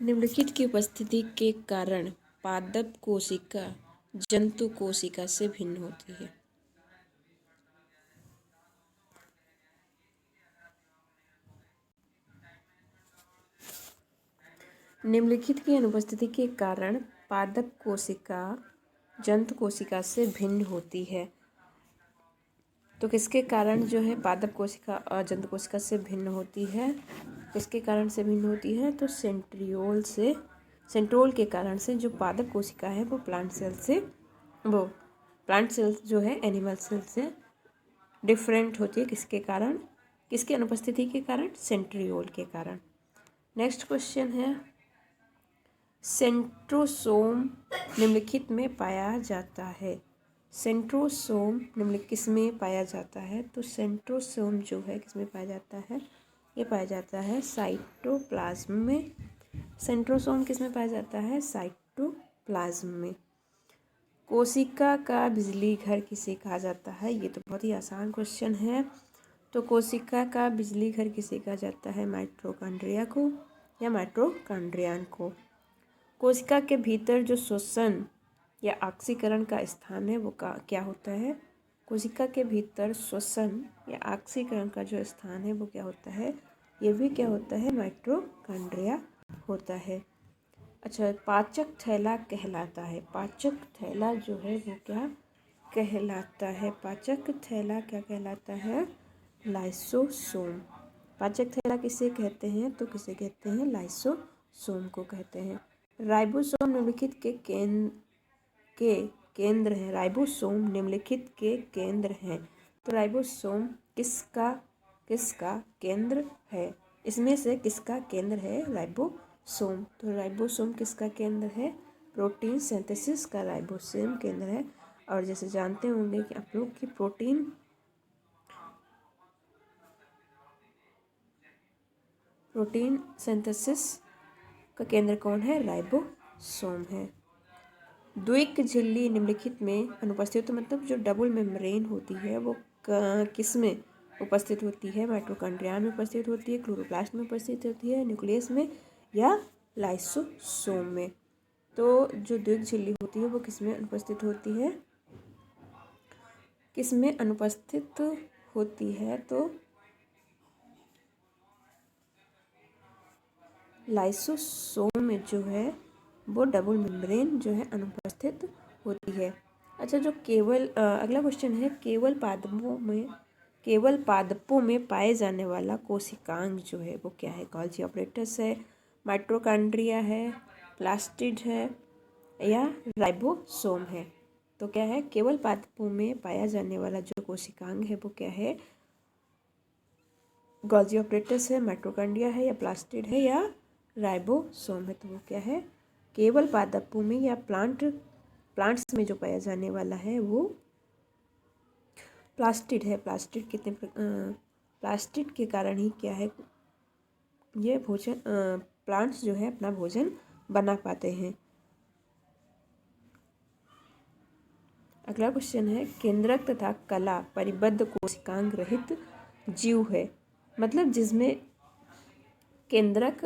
निम्नलिखित की उपस्थिति के कारण पादप कोशिका जंतु कोशिका से भिन्न होती है। निम्नलिखित की अनुपस्थिति के कारण पादप कोशिका जंतु कोशिका से भिन्न होती है। तो किसके कारण जो है पादप कोशिका और जंतु कोशिका से भिन्न होती है? किसके कारण से भिन्न होती है? तो सेंट्रोल के कारण से जो पादप कोशिका है वो प्लांट सेल्स जो है एनिमल सेल से डिफरेंट होती है। किसके कारण? किसकी अनुपस्थिति के कारण? सेंट्रियोल के कारण। नेक्स्ट क्वेश्चन है, सेंट्रोसोम निम्नलिखित में पाया जाता है। सेंट्रोसोम निम्नलिखित किस में पाया जाता है? तो सेंट्रोसोम जो है किस में पाया जाता है? ये पाया जाता है साइटोप्लाज्म में। सेंट्रोसोम किस में पाया जाता है? साइटोप्लाज्म में। कोशिका का बिजली घर किसे कहा जाता है? ये तो बहुत ही आसान क्वेश्चन है। तो कोशिका का बिजली घर किसे कहा जाता है? माइटोकॉन्ड्रिया को या माइटोकॉन्ड्रियन को। कोशिका के भीतर जो श्वसन या ऑक्सीकरण का स्थान है वो क्या होता है? कोशिका के भीतर श्वसन या ऑक्सीकरण का जो स्थान है वो क्या होता है? ये भी क्या होता है? माइटोकॉन्ड्रिया होता है। अच्छा, पाचक थैला कहलाता है। पाचक थैला जो है वो क्या कहलाता है? पाचक थैला क्या कहलाता है? लाइसोसोम। पाचक थैला किसे कहते हैं? तो किसे कहते हैं? लाइसोसोम को कहते हैं। राइबोसोम निम्नलिखित के केंद्र हैं। राइबोसोम निम्नलिखित के केंद्र हैं। तो राइबोसोम किसका केंद्र है? इसमें से किसका केंद्र है? राइबोसोम। तो राइबोसोम किसका केंद्र है? प्रोटीन सिंथेसिस का राइबोसोम केंद्र है। और जैसे जानते होंगे कि आप लोग की प्रोटीन सिंथेसिस का केंद्र कौन है? राइबोसोम है। द्विक झिल्ली निम्नलिखित में अनुपस्थित, मतलब जो डबल मेम्ब्रेन होती है वो किस में उपस्थित होती है? माइटोकॉन्ड्रिया में उपस्थित होती है, क्लोरोप्लास्ट में उपस्थित होती है, न्यूक्लियस में या लाइसोसोम में। तो जो द्विक झिल्ली होती है वो किस में अनुपस्थित होती है? किस में अनुपस्थित होती है? तो लाइसोसोम में जो है वो डबल मेम्ब्रेन जो है अनुपस्थित होती है। अच्छा, जो अगला क्वेश्चन है, केवल पादपों में पाए जाने वाला कोशिकांग जो है वो क्या है? गोल्गी ऑपरेटस है, माइटोकॉन्ड्रिया है, प्लास्टिड है या राइबोसोम है? तो क्या है? केवल पादपों में पाया जाने वाला जो कोशिकांग है वो क्या है? गोल्गी ऑपरेटस है, माइटोकॉन्ड्रिया है या प्लास्टिड है या राइबोसोम है? तो वो क्या है? केवल पादपों में या प्लांट्स में जो पाया जाने वाला है वो प्लास्टिड है। प्लास्टिड के कारण ही क्या है, ये प्लांट्स जो है अपना भोजन बना पाते हैं। अगला क्वेश्चन है, केंद्रक तथा कला परिबद्ध कोशिकांग रहित जीव है। मतलब जिसमें केंद्रक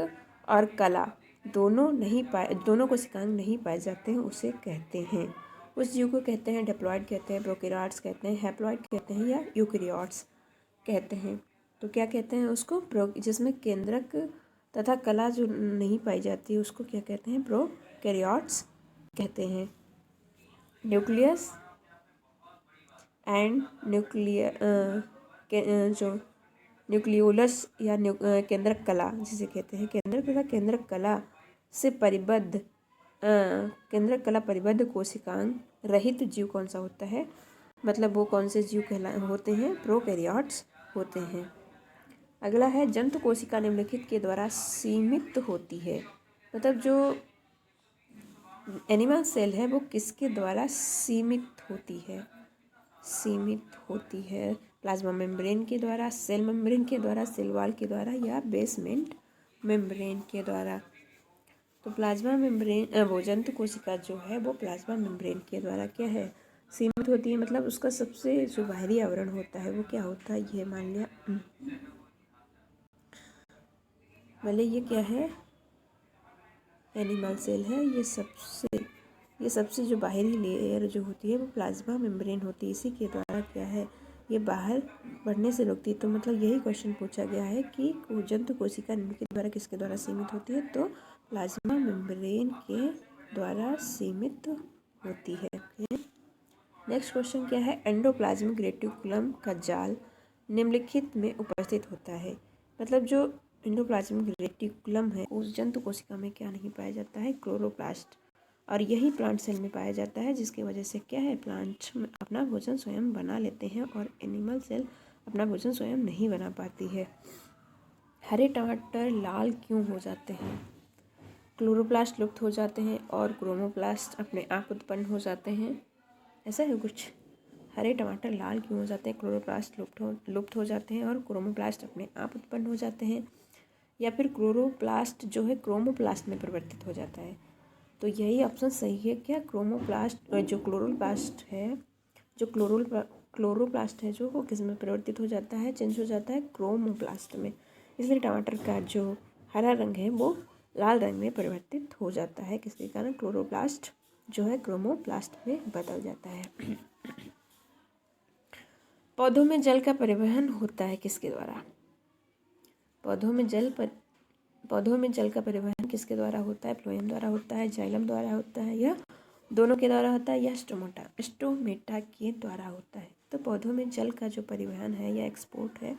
और कला दोनों कोशिकांग नहीं पाए जाते हैं उसे कहते हैं, उस जीव को कहते हैं डिप्लॉयड कहते हैं, प्रोकैरियोट्स कहते हैं, हैप्लॉयड कहते हैं या यूकैरियोट्स कहते हैं। तो क्या कहते हैं उसको? जिसमें केंद्रक तथा कला जो नहीं पाई जाती है उसको क्या कहते हैं? प्रोकैरियोट्स कहते हैं। न्यूक्लियस एंड जो न्यूक्लियोलस या केंद्रक कला जिसे कहते हैं, केंद्रक तथा केंद्रक कला परिबद्ध कोशिकांग रहित जीव कौन सा होता है? मतलब वो कौन से जीव होते हैं? प्रोकैरियोट्स होते हैं। अगला है, जंतु कोशिका निम्नलिखित के द्वारा सीमित होती है। मतलब जो एनिमल सेल है वो किसके द्वारा सीमित होती है? प्लाज्मा मेम्ब्रेन के द्वारा, सेल मेम्ब्रेन के द्वारा, सेल वॉल के द्वारा या बेसमेंट मेम्ब्रेन के द्वारा। तो प्लाज्मा मेम्ब्रेन वो जंतु कोशिका जो है वो प्लाज्मा मेम्ब्रेन के द्वारा क्या है? सीमित होती है। मतलब उसका सबसे जो बाहरी आवरण होता है वो क्या होता है? ये मान लिया भले ये क्या है? एनिमल सेल है। ये सबसे जो बाहरी लेयर जो होती है वो प्लाज्मा मेम्ब्रेन होती है। इसी के द्वारा क्या है, ये बाहर बढ़ने से रोकती है। तो मतलब यही क्वेश्चन पूछा गया है कि जंतु कोशिका निम्नलिखित द्वारा किसके द्वारा सीमित होती है, तो प्लाज्मा मेम्ब्रेन के द्वारा सीमित होती है। नेक्स्ट क्वेश्चन क्या है, एंडोप्लाज्मिक रेटिकुलम का जाल निम्नलिखित में उपस्थित होता है। मतलब जो एंडोप्लाज्मिक रेटिकुलम है उस जंतु कोशिका में क्या नहीं पाया जाता है, क्लोरोप्लास्ट। और यही प्लांट सेल में पाया जाता है, जिसकी वजह से क्या है, प्लांट अपना भोजन स्वयं बना लेते हैं और एनिमल सेल अपना भोजन स्वयं नहीं बना पाती है। हरे टमाटर लाल क्यों हो जाते हैं, क्लोरोप्लास्ट लुप्त हो जाते हैं और क्रोमोप्लास्ट अपने आप उत्पन्न हो जाते हैं। ऐसा है कुछ, हरे टमाटर लाल क्यों हो जाते हैं, क्लोरोप्लास्ट लुप्त हो जाते हैं और क्रोमोप्लास्ट अपने आप उत्पन्न हो जाते हैं, या फिर क्लोरोप्लास्ट जो है क्रोमोप्लास्ट में परिवर्तित हो जाता है। तो यही ऑप्शन सही है क्या, क्रोमोप्लास्ट जो क्लोरोप्लास्ट है, जो क्लोरोप्लास्ट है जो वो किस में परिवर्तित हो जाता है, चेंज हो जाता है क्रोमोप्लास्ट में। इसलिए टमाटर का जो हरा रंग है वो लाल रंग में परिवर्तित हो जाता है, किसके कारण, क्लोरोप्लास्ट जो है क्रोमोप्लास्ट में बदल जाता है। पौधों में जल का परिवहन होता है किसके द्वारा, पौधों में जल का परिवहन किसके द्वारा होता है, फ्लोएम द्वारा होता है, जाइलम द्वारा होता है, या दोनों के द्वारा होता है, या स्टोमेटा के द्वारा होता है। तो पौधों में जल का जो परिवहन है या एक्सपोर्ट है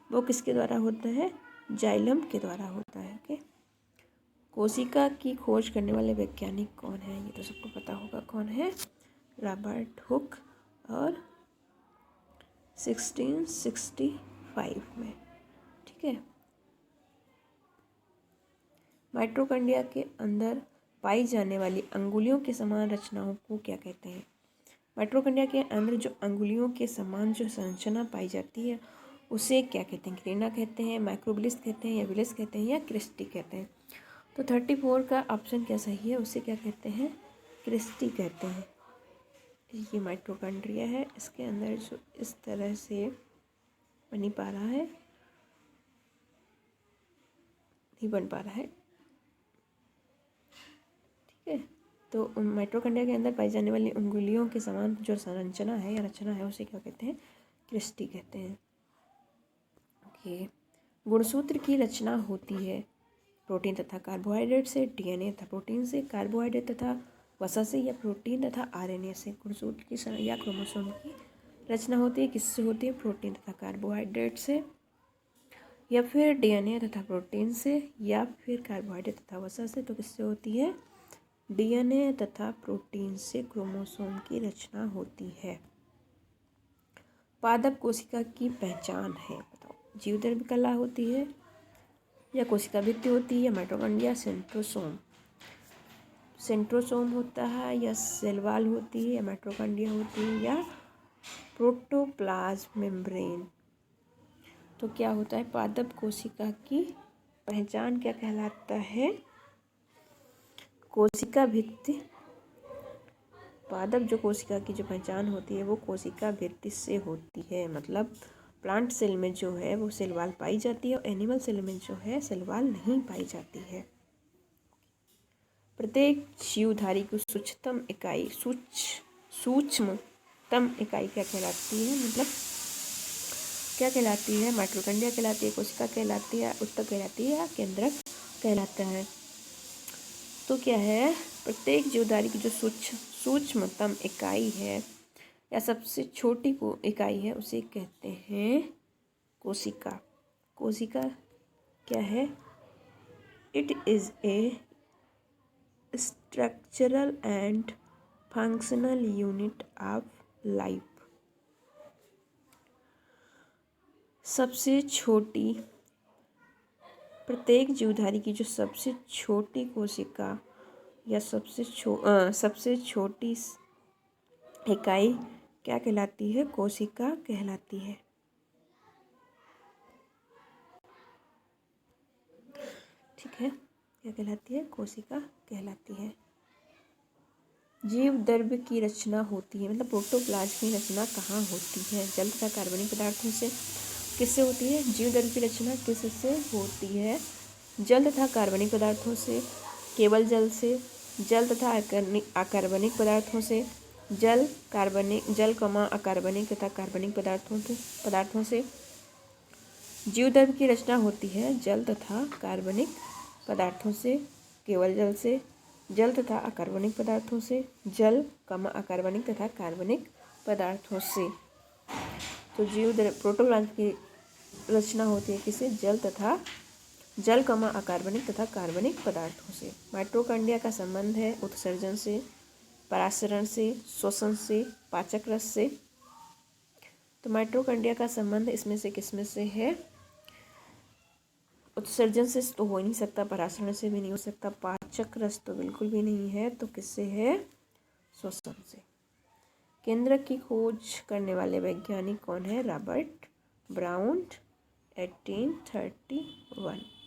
वो किसके द्वारा होता है, जाइलम के द्वारा होता है। ओके, कोशिका की खोज करने वाले वैज्ञानिक कौन है, ये तो सबको पता होगा कौन है, रॉबर्ट हुक, और 1665 में। ठीक है, माइटोकॉन्ड्रिया के अंदर पाई जाने वाली अंगुलियों के समान रचनाओं को क्या कहते हैं, माइटोकॉन्ड्रिया के अंदर जो अंगुलियों के समान जो संरचना पाई जाती है उसे क्या कहते हैं, ग्रेना कहते हैं, माइक्रोबिलिस कहते हैं, या विलिस कहते हैं, या क्रिस्टी कहते हैं। तो 34 का ऑप्शन क्या सही है, उसे क्या कहते हैं, क्रिस्टी कहते हैं। ये माइटोकॉन्ड्रिया है, इसके अंदर जो इस तरह से नहीं पा रहा है, नहीं बन पा रहा है। ठीक है, तो माइटोकॉन्ड्रिया के अंदर पाई जाने वाली अंगुलियों के समान जो संरचना है या रचना है उसे क्या कहते हैं, क्रिस्टी कहते हैं। ओके, गुणसूत्र की रचना होती है प्रोटीन तथा कार्बोहाइड्रेट से, डीएनए तथा प्रोटीन से, कार्बोहाइड्रेट तथा वसा से, या प्रोटीन तथा आरएनए से। गुणसूत्र की या क्रोमोसोम की रचना होती है किससे होती है, प्रोटीन तथा कार्बोहाइड्रेट से, या फिर डीएनए तथा प्रोटीन से, या फिर कार्बोहाइड्रेट तथा वसा से। तो किससे होती है, डीएनए तथा प्रोटीन से क्रोमोसोम की रचना होती है। पादप कोशिका की पहचान है, बताओ, जीवद्रव्य कला होती है, या कोशिका भित्ति होती है, या माइटोकॉन्ड्रिया, सेंट्रोसोम होता है, या सेल वॉल होती है, या माइटोकॉन्ड्रिया होती है, या प्रोटोप्लाज्म मेम्ब्रेन। तो क्या होता है, पादप कोशिका की पहचान क्या कहलाता है, कोशिका भित्ति। पादप जो कोशिका की जो पहचान होती है वो कोशिका भित्ति से होती है। मतलब प्लांट सेल में जो है वो सेल वॉल पाई जाती है और एनिमल सेल में जो है सेल वॉल नहीं पाई जाती है। प्रत्येक जीवधारी की सूक्ष्मतम इकाई क्या कहलाती है, मतलब क्या कहलाती है, माइटोकॉन्ड्रिया कहलाती है, कोशिका कहलाती है, उत्तक कहलाती है, या केंद्रक कहलाता है। तो क्या है, प्रत्येक जीवधारी की जो सूक्ष्मतम इकाई है या सबसे छोटी को इकाई है उसे कहते हैं कोशिका। कोशिका क्या है, it is a structural and functional unit of life. सबसे छोटी, प्रत्येक जीवधारी की जो सबसे छोटी कोशिका या सबसे छोटी इकाई क्या कहलाती है, कोशिका कहलाती है। ठीक है, क्या कहलाती है, कोशिका कहलाती है। जीवद्रव्य की रचना होती है, मतलब प्रोटोप्लाज्म की रचना कहाँ होती है, जल तथा कार्बनिक पदार्थों से। किससे होती है, जीवद्रव्य की रचना किससे होती है, जल तथा कार्बनिक पदार्थों से। केवल जल से, जल तथा अकार्बनिक पदार्थों से, जल अकार्बनिक तथा कार्बनिक पदार्थों से। जीवद्रव्य की रचना होती है जल तथा कार्बनिक पदार्थों से, केवल जल से, जल तथा अकार्बनिक पदार्थों से, जल अकार्बनिक तथा कार्बनिक पदार्थों से। तो जीवद्रव्य प्रोटोप्लाज्म की रचना होती है किससे? जल अकार्बनिक तथा कार्बनिक पदार्थों से। माइटोकॉन्ड्रिया का संबंध है उत्सर्जन से, परासरण से, श्वसन से, पाचक रस से। तो माइटोकॉन्ड्रिया का संबंध इसमें से किसमें से है? उत्सर्जन से तो हो ही नहीं सकता, परासरण से भी नहीं हो सकता, पाचक रस तो बिल्कुल भी नहीं है, तो किससे है? श्वसन से। केंद्रक की खोज करने वाले वैज्ञानिक कौन है? Robert brown 1831।